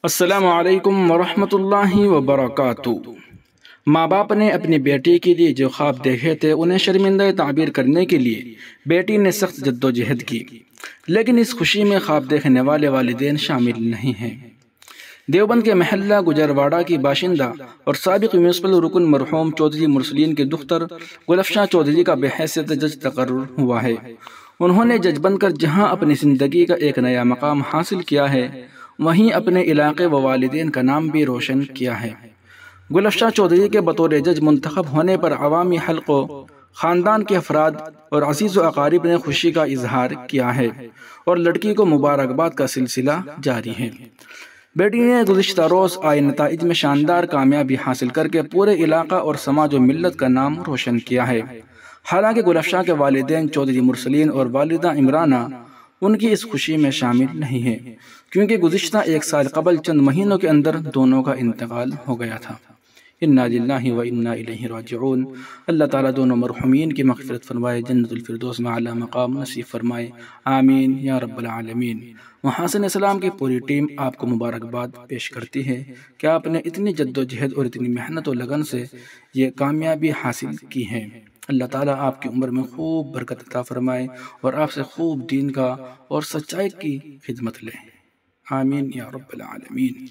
السلام علیکم ورحمۃ اللہ وبرکاتہ۔ ماں باپ نے اپنی بیٹی کے لیے جو خواب دیکھے تھے انہیں شرمندہ تعبیر کرنے کے لیے بیٹی نے سخت جد و جہد کی، لیکن اس خوشی میں خواب دیکھنے والے والدین شامل نہیں ہیں۔ دیوبند کے محلہ گجرواڑہ کی باشندہ اور سابق میونسپل رکن مرحوم چودھری مرسلین کے دختر گلفشاں چودھری کا بحیثیت جج تقرر ہوا ہے۔ انہوں نے جج بن کر جہاں اپنی زندگی کا ایک نیا مقام حاصل کیا ہے، وہیں اپنے علاقے و والدین کا نام بھی روشن کیا ہے۔ گلفشاں چودھری کے بطور جج منتخب ہونے پر عوامی حلقوں، خاندان کے افراد اور عزیز و اقارب نے خوشی کا اظہار کیا ہے اور لڑکی کو مبارکباد کا سلسلہ جاری ہے۔ بیٹی نے گزشتہ روز آئے نتائج میں شاندار کامیابی حاصل کر کے پورے علاقہ اور سماج و ملت کا نام روشن کیا ہے۔ حالانکہ گلفشاں کے والدین چودھری مرسلین اور والدہ عمرانہ ان کی اس خوشی میں شامل نہیں ہیں، کیونکہ گزشتہ ایک سال قبل چند مہینوں کے اندر دونوں کا انتقال ہو گیا تھا۔ انا للہ و انا الیہ راجعون۔ اللہ تعالیٰ دونوں مرحومین کی مغفرت فرمائے، جنت الفردوس میں اعلیٰ مقام نصیب فرمائے، آمین یا رب العالمین۔ محاسن اسلام کی پوری ٹیم آپ کو مبارکباد پیش کرتی ہے کہ آپ نے اتنی جد و جہد اور اتنی محنت و لگن سے یہ کامیابی حاصل کی ہے۔ اللہ تعالیٰ آپ کی عمر میں خوب برکت عطا فرمائے اور آپ سے خوب دین کا اور سچائی کی خدمت لے، آمین یا رب العالمین۔